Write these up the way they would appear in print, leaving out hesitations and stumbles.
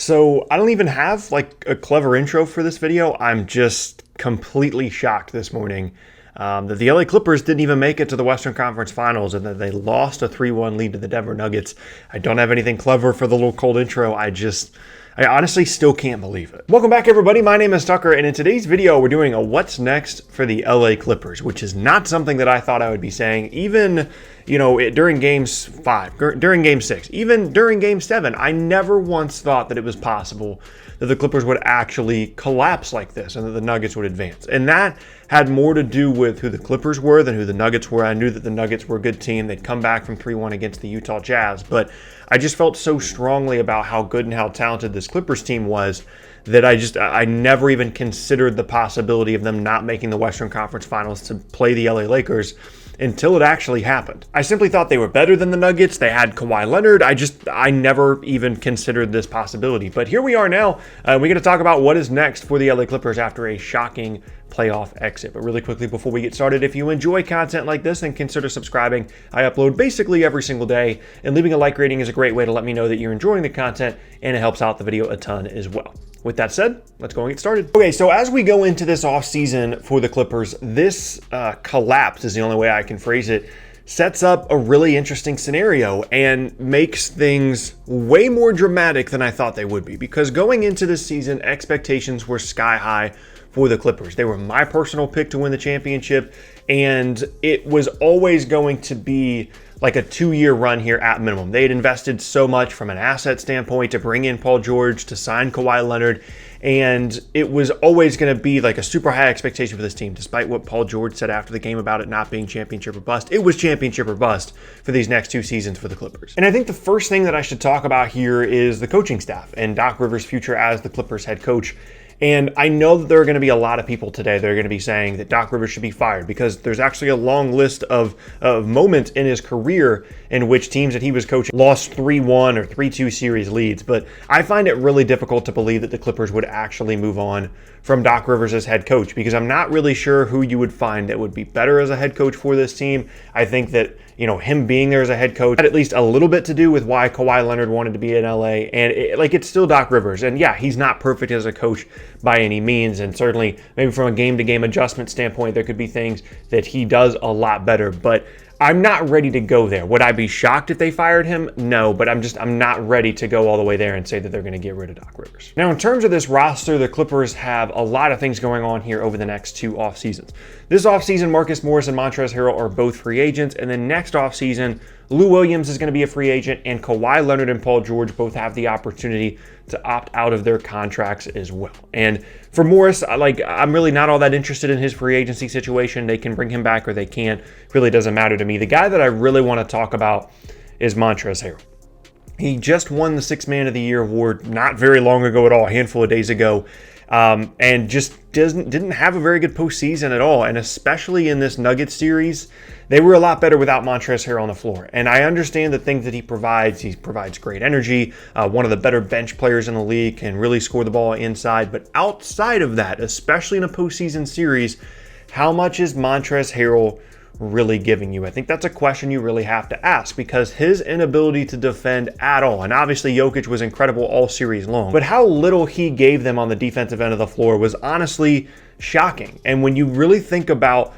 So I don't even have like a clever intro for this video. I'm just completely shocked this morning that the LA Clippers didn't even make it to the Western Conference Finals and that they lost a 3-1 lead to the Denver Nuggets. I don't have anything clever for the little cold intro. I honestly still can't believe it. Welcome back, everybody. My name is Tucker, and in today's video, we're doing a what's next for the LA Clippers, which is not something that I thought I would be saying, even, during Game 5, during Game 6, even during Game 7. I never once thought that it was possible that the Clippers would actually collapse like this and that the Nuggets would advance. And that had more to do with who the Clippers were than who the Nuggets were. I knew that the Nuggets were a good team. They'd come back from 3-1 against the Utah Jazz, but I just felt so strongly about how good and how talented this Clippers team was that I never even considered the possibility of them not making the Western Conference Finals to play the LA Lakers until it actually happened. I simply thought they were better than the Nuggets. They had Kawhi Leonard. I never even considered this possibility. But here we are now. We're going to talk about what is next for the LA Clippers after a shocking playoff exit. But really quickly before we get started, if you enjoy content like this, then consider subscribing. I upload basically every single day, and leaving a like rating is a great way to let me know that you're enjoying the content, and it helps out the video a ton as well. With that said, let's go and get started. Okay, so as we go into this offseason for the Clippers, this collapse is the only way I can phrase it, sets up a really interesting scenario and makes things way more dramatic than I thought they would be. Because going into this season, expectations were sky high for the Clippers. They were my personal pick to win the championship, and it was always going to be like a 2-year run here at minimum. They had invested so much from an asset standpoint to bring in Paul George, to sign Kawhi Leonard, and it was always going to be like a super high expectation for this team, despite what Paul George said after the game about it not being championship or bust. It was championship or bust for these next 2 seasons for the Clippers. And I think the first thing that I should talk about here is the coaching staff and Doc Rivers' future as the Clippers head coach. And I know that there are going to be a lot of people today that are going to be saying that Doc Rivers should be fired because there's actually a long list of moments in his career in which teams that he was coaching lost 3-1 or 3-2 series leads. But I find it really difficult to believe that the Clippers would actually move on from Doc Rivers as head coach because I'm not really sure who you would find that would be better as a head coach for this team. I think that him being there as a head coach had at least a little bit to do with why Kawhi Leonard wanted to be in LA. And it's still Doc Rivers. And yeah, he's not perfect as a coach by any means. And certainly maybe from a game-to-game adjustment standpoint, there could be things that he does a lot better. But I'm not ready to go there. Would I be shocked if they fired him? No, but I'm not ready to go all the way there and say that they're going to get rid of Doc Rivers. Now, in terms of this roster, the Clippers have a lot of things going on here over the next 2 off seasons. This offseason, Marcus Morris and Montrezl Harrell are both free agents, and then next offseason, Lou Williams is going to be a free agent, and Kawhi Leonard and Paul George both have the opportunity to opt out of their contracts as well. And for Morris, I'm really not all that interested in his free agency situation. They can bring him back or they can't. Really doesn't matter to me. The guy that I really want to talk about is Montrezl Harrell. He just won the 6th Man of the Year award not very long ago at all, a handful of days ago. And just didn't have a very good postseason at all. And especially in this Nuggets series, they were a lot better without Montrezl Harrell on the floor. And I understand the things that he provides great energy, one of the better bench players in the league, can really score the ball inside. But outside of that, especially in a postseason series, how much is Montrezl Harrell really giving you? I think that's a question you really have to ask because his inability to defend at all, and obviously Jokic was incredible all series long, but how little he gave them on the defensive end of the floor was honestly shocking. And when you really think about,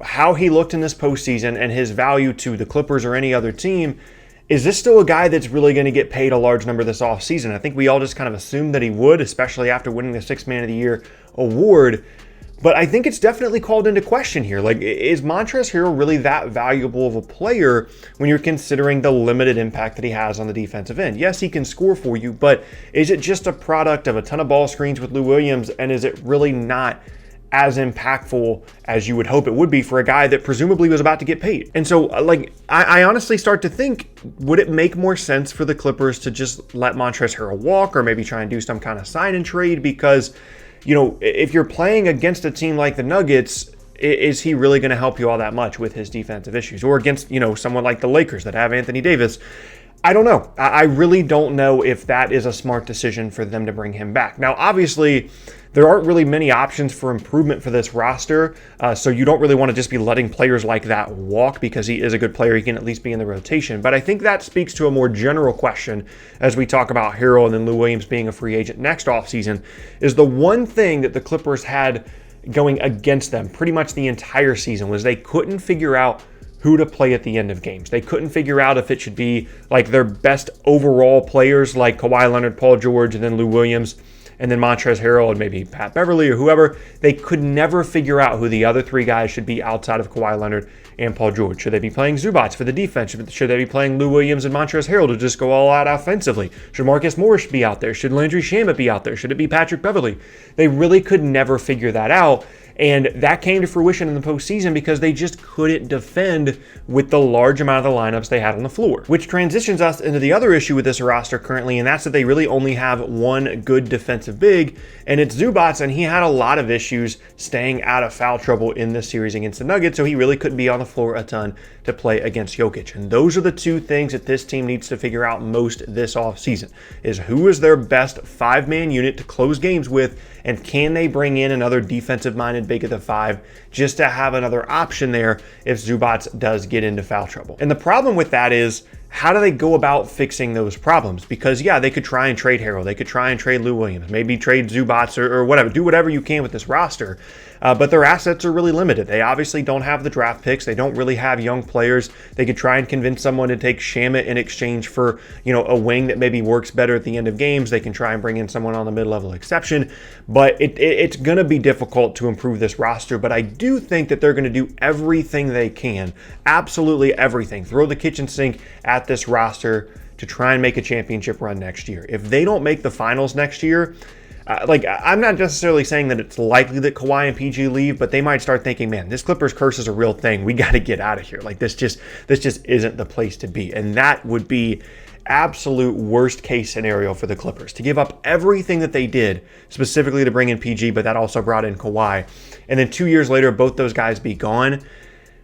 how he looked in this postseason and his value to the Clippers or any other team, is this still a guy that's really going to get paid a large number this offseason? I think we all just kind of assumed that he would, especially after winning the 6th Man of the Year award. But I think it's definitely called into question here. Is Montrezl Harrell really that valuable of a player when you're considering the limited impact that he has on the defensive end? Yes, he can score for you, but is it just a product of a ton of ball screens with Lou Williams, and is it really not as impactful as you would hope it would be for a guy that presumably was about to get paid? And so, I honestly start to think, would it make more sense for the Clippers to just let Montrezl Harrell walk or maybe try and do some kind of sign and trade? Because if you're playing against a team like the Nuggets, is he really going to help you all that much with his defensive issues? Or against, someone like the Lakers that have Anthony Davis? I don't know. I really don't know if that is a smart decision for them to bring him back. Now, obviously, there aren't really many options for improvement for this roster, so you don't really want to just be letting players like that walk because he is a good player. He can at least be in the rotation. But I think that speaks to a more general question as we talk about Harrell and then Lou Williams being a free agent next offseason, is the one thing that the Clippers had going against them pretty much the entire season was they couldn't figure out who to play at the end of games. They couldn't figure out if it should be like their best overall players like Kawhi Leonard, Paul George, and then Lou Williams, and then Montrezl Harrell and maybe Pat Beverly or whoever. They could never figure out who the other three guys should be outside of Kawhi Leonard and Paul George. Should they be playing Zubac for the defense? Should they be playing Lou Williams and Montrezl Harrell to just go all out offensively? Should Marcus Morris be out there? Should Landry Shamet be out there? Should it be Patrick Beverly? They really could never figure that out. And that came to fruition in the postseason because they just couldn't defend with the large amount of the lineups they had on the floor. Which transitions us into the other issue with this roster currently, and that's that they really only have one good defensive big, and it's Zubac, and he had a lot of issues staying out of foul trouble in this series against the Nuggets, so he really couldn't be on the floor a ton to play against Jokic. And those are the two things that this team needs to figure out most this offseason, is who is their best five-man unit to close games with, and can they bring in another defensive-minded big at the five just to have another option there if Zubac does get into foul trouble. And the problem with that is, how do they go about fixing those problems? Because, yeah, they could try and trade Harrell. They could try and trade Lou Williams. Maybe trade Zubac or whatever. Do whatever you can with this roster. But their assets are really limited. They obviously don't have the draft picks. They don't really have young players. They could try and convince someone to take Shamet in exchange for, a wing that maybe works better at the end of games. They can try and bring in someone on the mid-level exception. But it's going to be difficult to improve this roster. But I do think that they're going to do everything they can. Absolutely everything. Throw the kitchen sink at this roster to try and make a championship run next year. If they don't make the finals next year, I'm not necessarily saying that it's likely that Kawhi and PG leave, but they might start thinking, man, this Clippers curse is a real thing. We got to get out of here. Like this just isn't the place to be. And that would be absolute worst case scenario for the Clippers, to give up everything that they did specifically to bring in PG, but that also brought in Kawhi. And then 2 years later, both those guys be gone.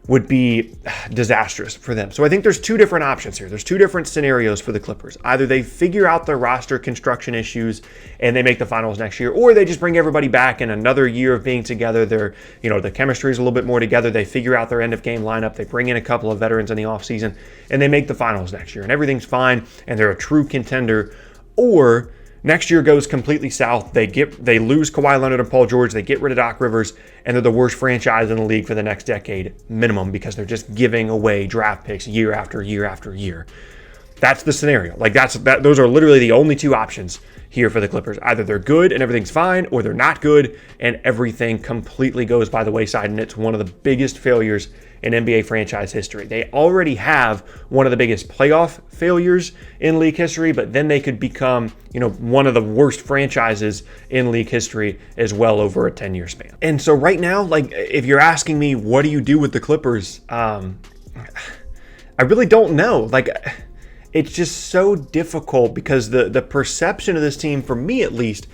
Would be disastrous for them. So I think there's two different options here. There's two different scenarios for the Clippers. Either they figure out their roster construction issues and they make the finals next year, or they just bring everybody back in another year of being together. The chemistry is a little bit more together. They figure out their end of game lineup. They bring in a couple of veterans in the offseason and they make the finals next year and everything's fine and they're a true contender. Or next year goes completely south. They lose Kawhi Leonard and Paul George. They get rid of Doc Rivers, and they're the worst franchise in the league for the next decade minimum because they're just giving away draft picks year after year after year. That's the scenario. Those are literally the only two options here for the Clippers. Either they're good and everything's fine, or they're not good and everything completely goes by the wayside, and it's one of the biggest failures in NBA franchise history. They already have one of the biggest playoff failures in league history, but then they could become, one of the worst franchises in league history as well over a 10-year span. And so right now, if you're asking me, what do you do with the Clippers? I really don't know. It's just so difficult because the perception of this team, for me at least,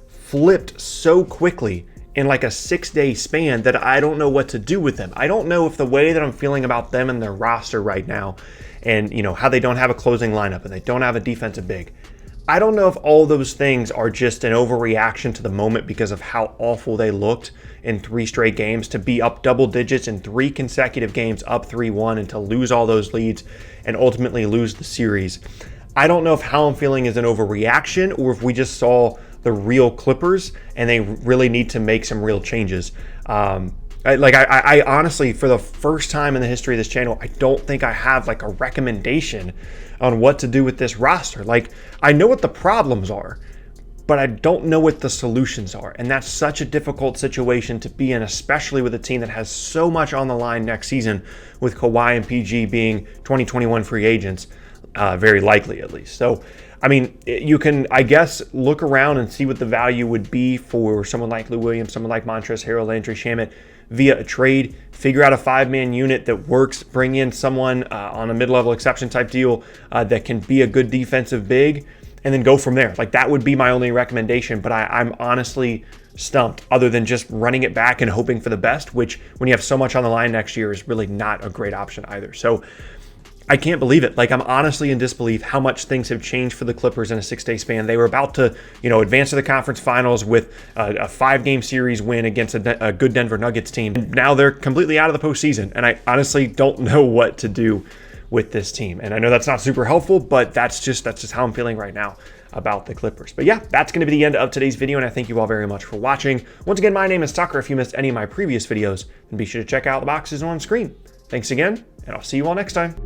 flipped so quickly in a 6-day span that I don't know what to do with them. I don't know if the way that I'm feeling about them and their roster right now and, how they don't have a closing lineup and they don't have a defensive big, I don't know if all those things are just an overreaction to the moment because of how awful they looked in 3 straight games, to be up double digits in 3 consecutive games, up 3-1, and to lose all those leads and ultimately lose the series. I don't know if how I'm feeling is an overreaction or if we just saw the real Clippers and they really need to make some real changes. I honestly, for the first time in the history of this channel, I don't think I have a recommendation on what to do with this roster. I know what the problems are, but I don't know what the solutions are. And that's such a difficult situation to be in, especially with a team that has so much on the line next season, with Kawhi and PG being 2021 free agents, very likely at least. So, you can, I guess, look around and see what the value would be for someone like Lou Williams, someone like Montrezl Harrell, Landry Shamet via a trade, figure out a 5-man unit that works, bring in someone on a mid-level exception type deal that can be a good defensive big, and then go from there. That would be my only recommendation, but I'm honestly stumped, other than just running it back and hoping for the best, which when you have so much on the line next year is really not a great option either. So I can't believe it. Like, I'm honestly in disbelief how much things have changed for the Clippers in a 6-day span. They were about to, advance to the conference finals with a 5-game series win against a good Denver Nuggets team. And now they're completely out of the postseason. And I honestly don't know what to do with this team. And I know that's not super helpful, but that's just how I'm feeling right now about the Clippers. But yeah, that's going to be the end of today's video, and I thank you all very much for watching. Once again, my name is Tucker. If you missed any of my previous videos, then be sure to check out the boxes on screen. Thanks again, and I'll see you all next time.